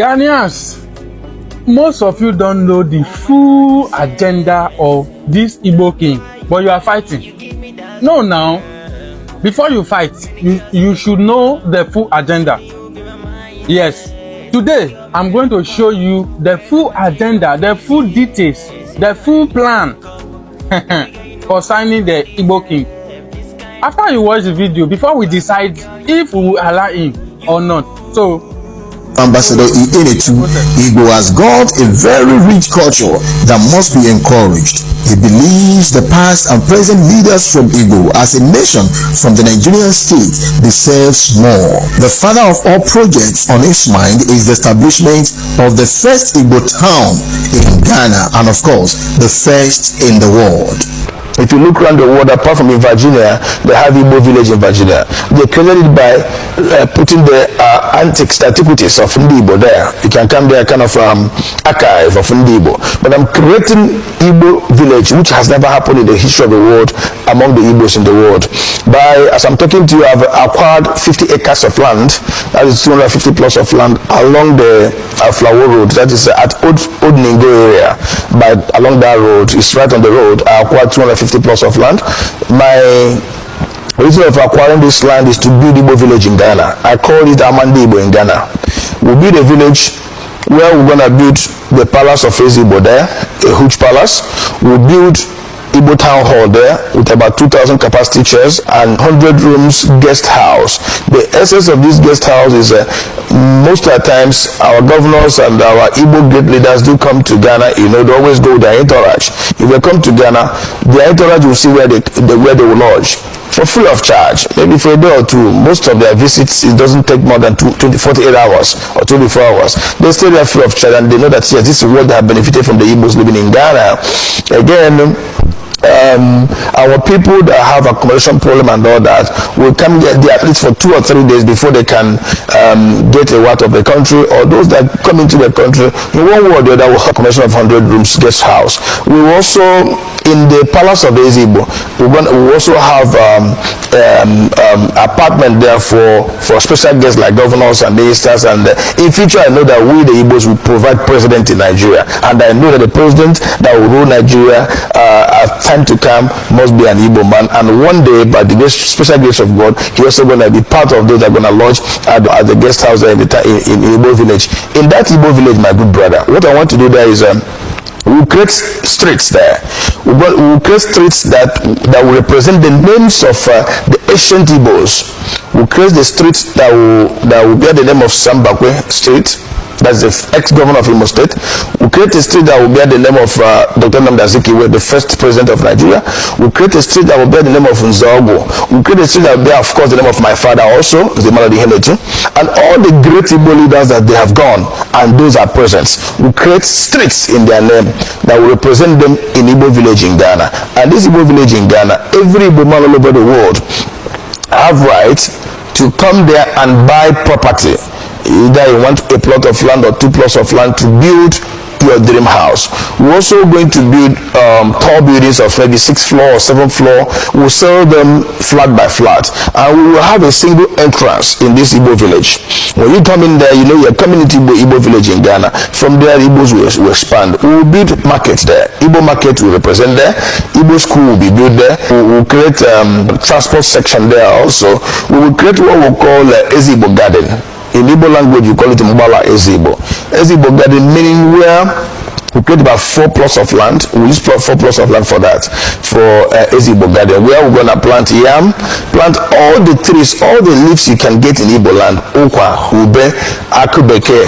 Ghanaians, most of you don't know the full agenda of this Igbo king, but you are fighting. No, now, before you fight, you should know the full agenda. Yes, today I'm going to show you the full agenda, the full details, the full plan concerning the Igbo king. After you watch the video, before we decide if we will allow him or not. So, Ambassador Inetu, Igbo has got a very rich culture that must be encouraged. He believes the past and present leaders from Igbo as a nation from the Nigerian state deserves more. The father of all projects on his mind is the establishment of the first Igbo town in Ghana and of course the first in the world. If you look around the world, apart from in Virginia, they have Igbo village in Virginia. They created it by putting the antiquities of Igbo there. You can come there, kind of archive of Igbo. But I'm creating Igbo village, which has never happened in the history of the world among the Igbos in the world. As I'm talking to you, I've acquired 50 acres of land. That is 250 plus of land along the Flower Road. That is at Old Ningo area. But along that road, it's right on the road. I acquired 250 plus of land. My reason of acquiring this land is to build Igbo village in Ghana. I call it Amandi Igbo in Ghana. We'll build a village where we're gonna build the palace of Igbo there, a huge palace. We'll build Igbo town hall there with about 2,000 capacity chairs and 100 rooms guest house. The essence of this guest house is most of the times our governors and our Igbo great leaders do come to Ghana. You know, they always go with their entourage. If they come to Ghana, their entourage will see where they will lodge for free of charge, maybe for a day or two. Most of their visits, it doesn't take more than 48 hours or 24 hours. They stay there free of charge and they know that yes, this is what they have benefited from the Igbos living in Ghana. Again, our people that have accommodation problem and all that will come there at least for 2 or 3 days before they can get a out of the country, or those that come into the country in one way or the other will have accommodation of 100 rooms guest house. We will also, in the palace of the Igbo, we will also have apartment there for special guests like governors and ministers, and in future I know that we the Igbos will provide president in Nigeria, and I know that the president that will rule Nigeria at time to come must be an Igbo man, and one day by the special grace of God he also going to be part of those that are going to lodge at the guest house there in Igbo village. In that Igbo village, my good brother, what I want to do there is we'll create streets there. We'll create streets that will represent the names of the ancient Igbos. We'll create the streets that will bear the name of Sambakwe Street. That's the ex-governor of Imo State. We'll create a street that will bear the name of Dr. Nnamdi Azikiwe, the first president of Nigeria. We'll create a street that will bear the name of Nzogo. We'll create a street that will bear, of course, the name of my father also, the man of the Henetu, and all the great Igbo leaders that they have gone, and those are present. We'll create streets in their name that will represent them in Igbo village in Ghana. And this Igbo village in Ghana, every Igbo man all over the world have rights to come there and buy property. Either you want a plot of land or 2 plots of land to build your dream house. We're also going to build tall buildings of maybe 6th floor or 7th floor. We'll sell them flat by flat, and we will have a single entrance in this Igbo village. When you come in there, you know you're coming into Igbo village in Ghana. From there, Igbos will expand. We will build markets there. Igbo market will represent there. Igbo school will be built there. We will create transport section there also. We will create what we call Ezigbo garden. In Igbo language, you call it Mbala Ezigbo. Ezigbo garden meaning where we create about 4 plots of land. We use 4 plots of land for that, for Ezigbo garden, where we're gonna plant yam, plant all the trees, all the leaves you can get in Igbo land. Okwa, ube, akubeke,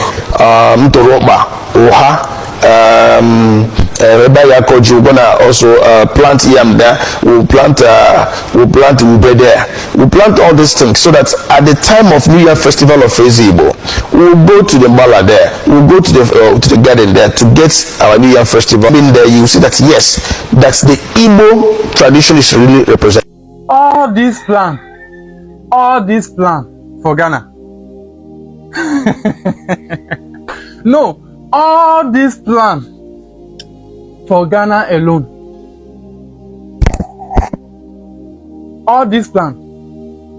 mtoroba, oha, we're gonna also plant yam there. We'll plant ube there. We'll plant all these things so that at the time of New Year festival of Ezigbo, we'll go to the Mbala there. We'll go to the garden there to get our New Year festival. In there, you see that yes, that's the Igbo tradition is really represented. All this plan for Ghana. No, all this plan for Ghana alone. All this plan.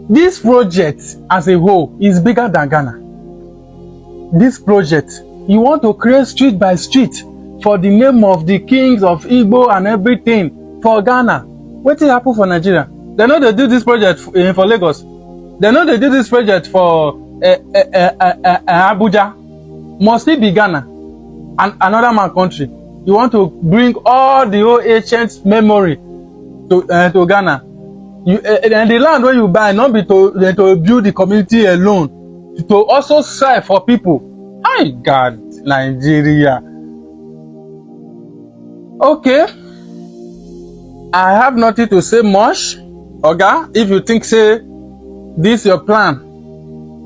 This project as a whole is bigger than Ghana. this project, you want to create street by street for the name of the kings of Igbo and everything for Ghana. Wetin happen for Nigeria? They know they do this project for Lagos. They know they do this project for Abuja. Must it be Ghana and another man country? You want to bring all the old ancient memory to Ghana. And the land where you buy not be to build the community alone, to also serve for people. My God, Nigeria. Okay, I have nothing to say much. Oga, if you think say this your plan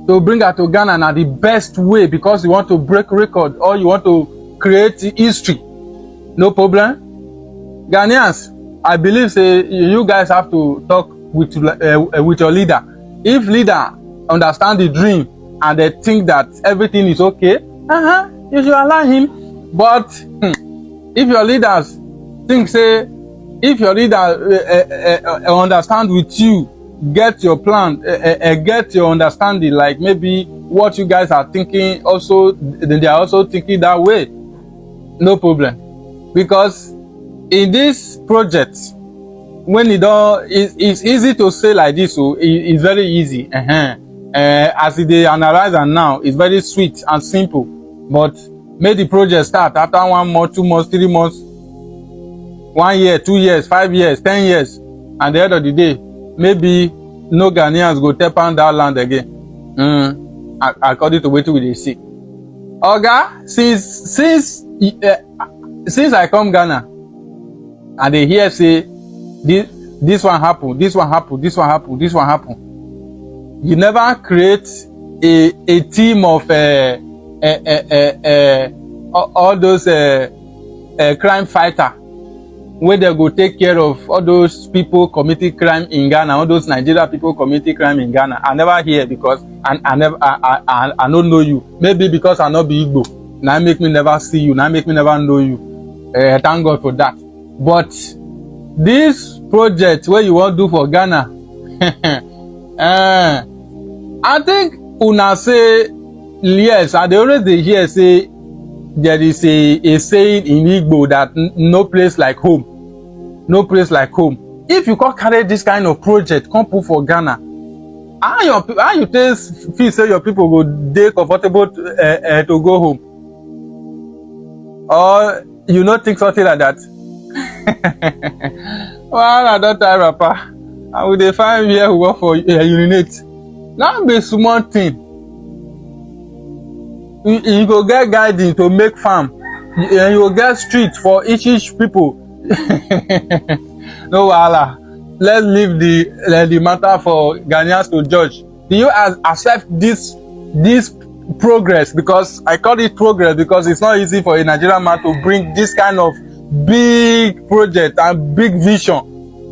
to bring her to Ghana na the best way because you want to break record or you want to create history, no problem. Ghanaians, I believe say you guys have to talk with your leader. If leader understand the dream and they think that everything is okay, you should allow him. But if your leaders think say, if your leader understand with you, get your plan, get your understanding, like maybe what you guys are thinking, also they are also thinking that way, no problem. Because in this project, when it's easy to say like this, so it's very easy. As they analyze and now, it's very sweet and simple. But make the project start after 1 month, 2 months, 3 months, 1 year, 2 years, 5 years, 10 years. At the end of the day, maybe no Ghanaians go tap on that land again. According to what we see. Oga, since I come Ghana, and they hear say this one happen, this one happen, this one happen, this one happen. You never create a team of all those crime fighter where they go take care of all those people committing crime in Ghana, all those Nigerian people committing crime in Ghana. I never hear because I don't know you. Maybe because I not be Igbo. Now make me never see you. Now make me never know you. Thank God for that. But this project where you want to do for Ghana, I think una say yes. I already hear say there is a saying in Igbo that no place like home. No place like home. If you can carry this kind of project, come put for Ghana, how you feel say your people go dey comfortable to go home? Or you not think something like that? Well, I don't tire rapper. I will define where we work for urinate. Now be small thing. You go get guiding to make farm, and you go get street for each people. No wahala. Let's leave the matter for Ghanaians to judge. Do you accept this progress? Because I call it progress because it's not easy for a Nigerian man to bring this kind of big project and big vision,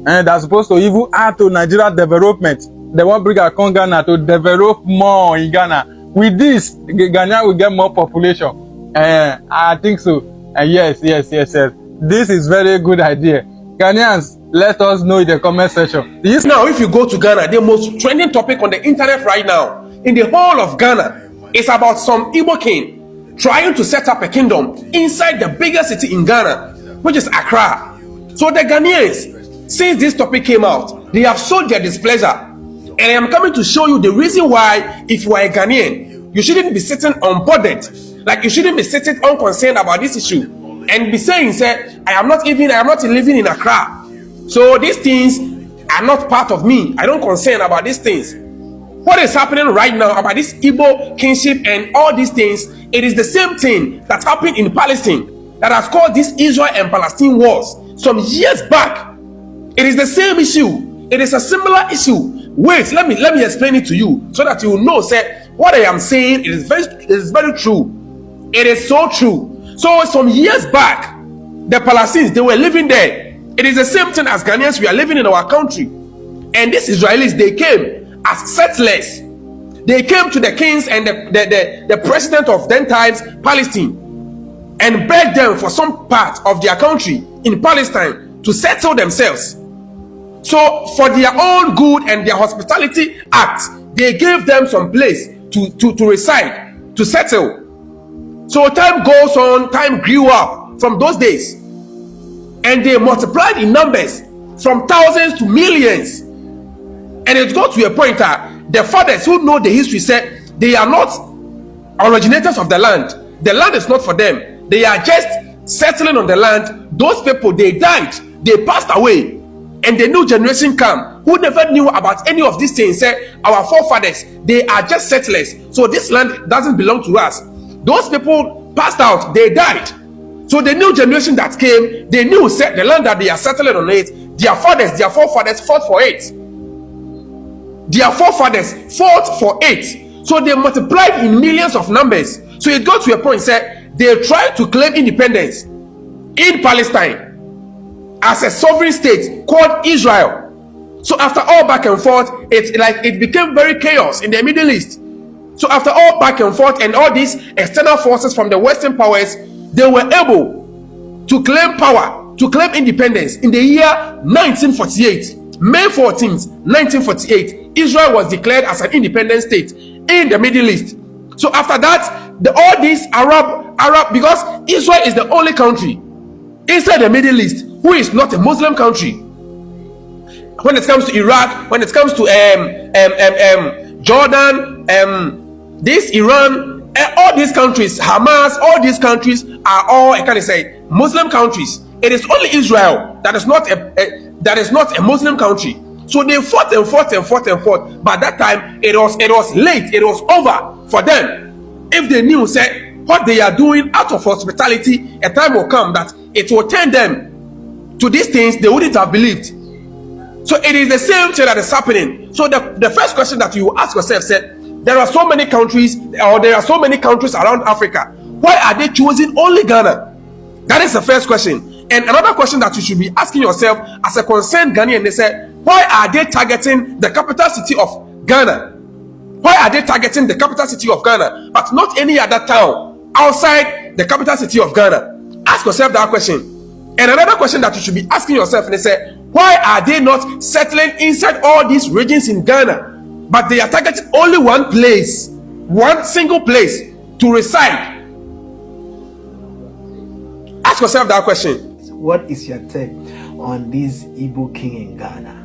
and that's supposed to even add to Nigeria development. They want to bring a Ghana to develop more in Ghana. With this, Ghana will get more population. I think so. Yes. This is very good idea. Ghanaians, let us know in the comment section. Now, if you go to Ghana, the most trending topic on the internet right now, in the whole of Ghana, is about some Igbo king trying to set up a kingdom inside the biggest city in Ghana, which is Accra. So the Ghanaians, since this topic came out, they have showed their displeasure. And I am coming to show you the reason why, if you are a Ghanaian, you shouldn't be sitting unbothered. Like you shouldn't be sitting unconcerned about this issue and be saying, say, I am not living in Accra. So these things are not part of me. I don't concern about these things. What is happening right now about this Igbo kingship and all these things, it is the same thing that happened in Palestine that has caused this Israel and Palestine wars some years back. It is the same issue. It is a similar issue. Wait, let me explain it to you so that you will know, say, what I am saying is very true. It is so true. So some years back, the Palestinians, they were living there. It is the same thing as Ghanaians, we are living in our country. And these Israelis, they came as settlers. They came to the kings and the president of then times, Palestine, and begged them for some part of their country in Palestine to settle themselves. So for their own good and their hospitality act, they gave them some place to reside, to settle. So time goes on, time grew up from those days, and they multiplied in numbers from thousands to millions. And it got to a point that the fathers who know the history said they are not originators of the land. The land is not for them. They are just settling on the land. Those people, they died, they passed away, and the new generation come who never knew about any of these things. Said our forefathers, they are just settlers, so this land doesn't belong to us. Those people passed out, they died. So the new generation that came, they knew the land that they are settling on it, their fathers, their forefathers fought for it. Their forefathers fought for it. So they multiplied in millions of numbers. So it got to a point, said they tried to claim independence in Palestine as a sovereign state called Israel. So after all back and forth, it became very chaos in the Middle East. So after all back and forth and all these external forces from the Western powers, they were able to claim power, to claim independence in the year 1948. May 14th, 1948, Israel was declared as an independent state in the Middle East. So after that, all these Arab, because Israel is the only country inside the Middle East who is not a Muslim country. When it comes to Iraq, when it comes to Jordan, this Iran, all these countries, Hamas, all these countries are all, I can say, Muslim countries. It is only Israel that is not a Muslim country. So they fought and fought and fought and fought. By that time, it was late. It was over for them. If they knew, said what they are doing out of hospitality, a time will come that it will turn them to these things they wouldn't have believed. So it is the same thing that is happening. So the first question that you ask yourself, said, there are so many countries, or there are so many countries around Africa. Why are they choosing only Ghana? That is the first question. And another question that you should be asking yourself as a concerned Ghanaian, they say, why are they targeting the capital city of Ghana? Why are they targeting the capital city of Ghana, but not any other town outside the capital city of Ghana? Ask yourself that question. And another question that you should be asking yourself, and they say, why are they not settling inside all these regions in Ghana, but they are targeting only one place, one single place to reside? Ask yourself that question. What is your take on this Igbo king in Ghana?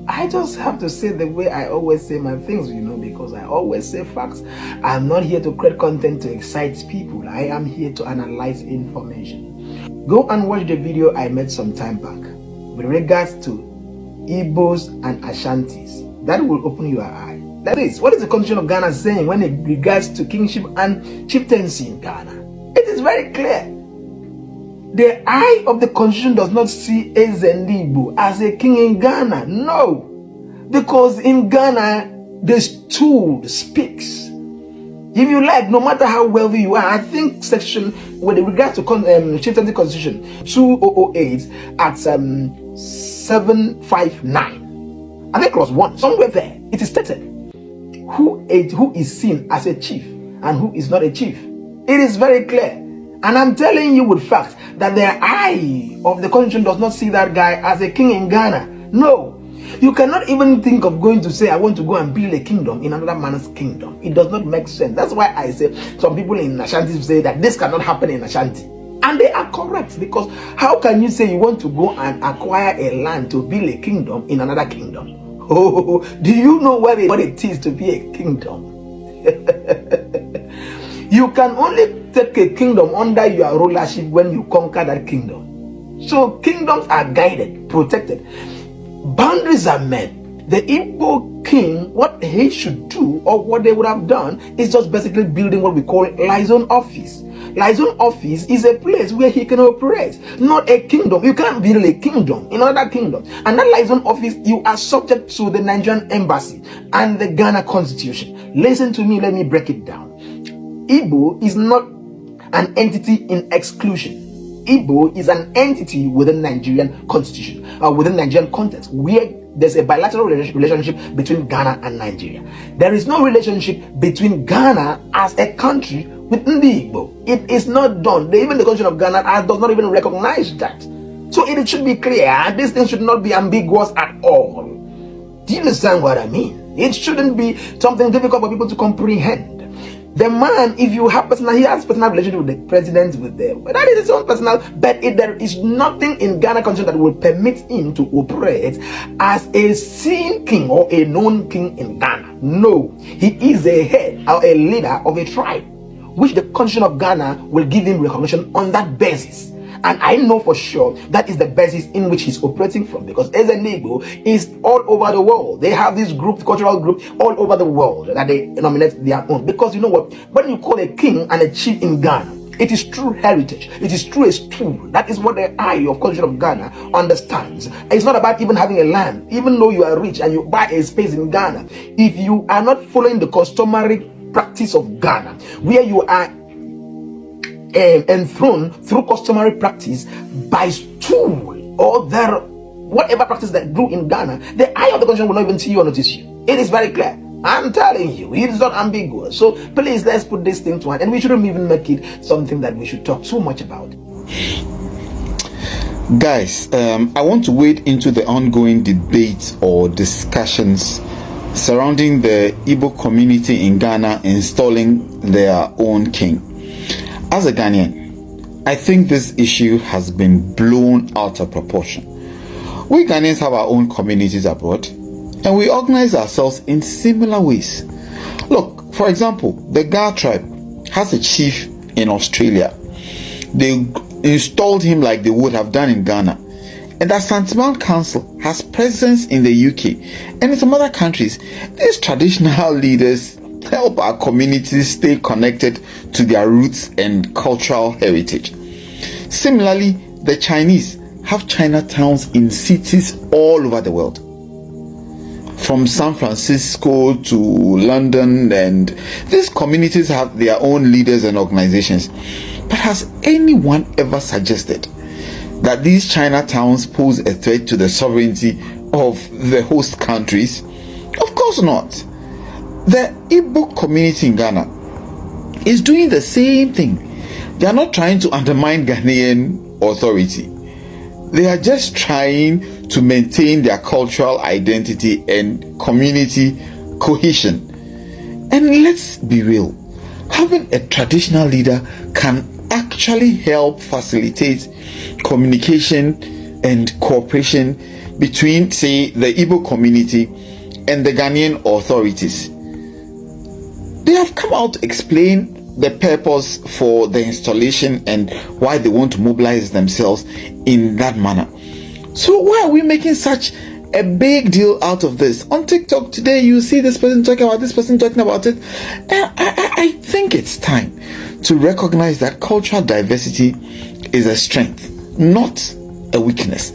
I just have to say the way I always say my things, because I always say facts. I'm not here to create content to excite people. I am here to analyze information. Go and watch the video I made some time back with regards to Igbos and Ashantis. That will open your eye. That is, what is the constitution of Ghana saying when it regards to kingship and chieftaincy in Ghana? It is very clear. The eye of the constitution does not see Ezendibu as a king in Ghana. No. Because in Ghana, the stool speaks. If you like, no matter how wealthy you are, I think section, with regards to chieftaincy constitution 2008 at 759, I think clause 1, somewhere there, it is stated who is seen as a chief and who is not a chief. It is very clear. And I'm telling you with facts that the eye of the constitution does not see that guy as a king in Ghana. No. You cannot even think of going to say, I want to go and build a kingdom in another man's kingdom. It does not make sense. That's why I say some people in Ashanti say that this cannot happen in Ashanti. And they are correct, because how can you say you want to go and acquire a land to build a kingdom in another kingdom? Oh, do you know what it is to be a kingdom? You can only take a kingdom under your rulership when you conquer that kingdom. So kingdoms are guided, protected. Boundaries are made. The Igbo king, what he should do, or what they would have done, is just basically building what we call liaison office. Liaison office is a place where he can operate, not a kingdom. You can't build a kingdom in another kingdom. And that liaison office, you are subject to the Nigerian embassy and the Ghana constitution. Listen to me, let me break it down. Igbo is not an entity in exclusion. Igbo is an entity within Nigerian constitution, or within Nigerian context, where there's a bilateral relationship between Ghana and Nigeria. There is no relationship between Ghana as a country within the Igbo. It is not done. Even the constitution of Ghana does not even recognize that. So it should be clear. This thing should not be ambiguous at all. Do you understand what I mean? It shouldn't be something difficult for people to comprehend. The man, if you have he has personal relationship with the president, with them, but that is his own personal. But there is nothing in Ghana constitution that will permit him to operate as a seen king or a known king in Ghana. No, he is a head or a leader of a tribe, which the constitution of Ghana will give him recognition on that basis. And I know for sure that is the basis in which he's operating from, because as an Igbo is all over the world. They have this group, cultural group, all over the world that they nominate their own. Because you know what? When you call a king and a chief in Ghana, it is true heritage. It is true a stool. That is what the eye of culture of Ghana understands. It's not about even having a land. Even though you are rich and you buy a space in Ghana, if you are not following the customary practice of Ghana, where you are enthroned through customary practice by stool or their whatever practice that grew in Ghana, the eye of the constitution will not even see you or notice you. It is very clear. I'm telling you, it is not ambiguous. So please, let's put this thing to hand, and we shouldn't even make it something that we should talk too much about. Guys, I want to wade into the ongoing debates or discussions surrounding the Igbo community in Ghana installing their own king. As a Ghanaian, I think this issue has been blown out of proportion. We Ghanaians have our own communities abroad, and we organize ourselves in similar ways. Look, for example, the Ga tribe has a chief in Australia. They installed him like they would have done in Ghana. And the Santiman Council has presence in the UK and in some other countries. These traditional leaders help our communities stay connected to their roots and cultural heritage. Similarly, the Chinese have Chinatowns in cities all over the world, from San Francisco to London, and these communities have their own leaders and organizations. But has anyone ever suggested that these Chinatowns pose a threat to the sovereignty of the host countries? Of course not. The Igbo community in Ghana is doing the same thing. They are not trying to undermine Ghanaian authority. They are just trying to maintain their cultural identity and community cohesion. And let's be real, having a traditional leader can actually help facilitate communication and cooperation between, say, the Igbo community and the Ghanaian authorities. They have come out to explain the purpose for the installation and why they want to mobilize themselves in that manner. So why are we making such a big deal out of this? On TikTok today, you see this person talking about this person talking about it. And I think it's time to recognize that cultural diversity is a strength, not a weakness.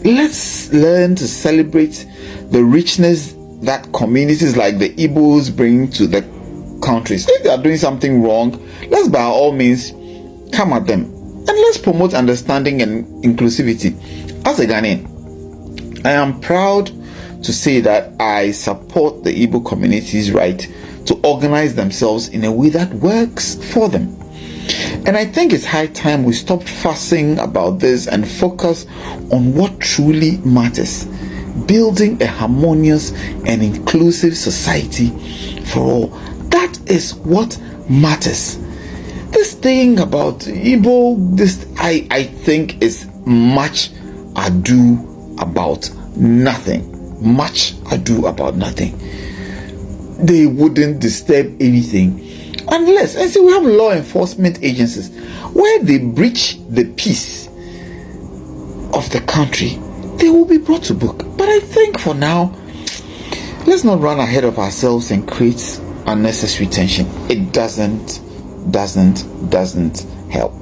Let's learn to celebrate the richness that communities like the Igbos bring to the countries. If they are doing something wrong, let's by all means come at them, and let's promote understanding and inclusivity. As a Ghanaian, I am proud to say that I support the Igbo community's right to organize themselves in a way that works for them. And I think it's high time we stop fussing about this and focus on what truly matters: building a harmonious and inclusive society for all. That is what matters. This thing about Igbo, I think is much ado about nothing. Much ado about nothing. They wouldn't disturb anything unless, and see, we have law enforcement agencies where they breach the peace of the country, they will be brought to book. But I think for now, let's not run ahead of ourselves and create unnecessary tension. It doesn't help.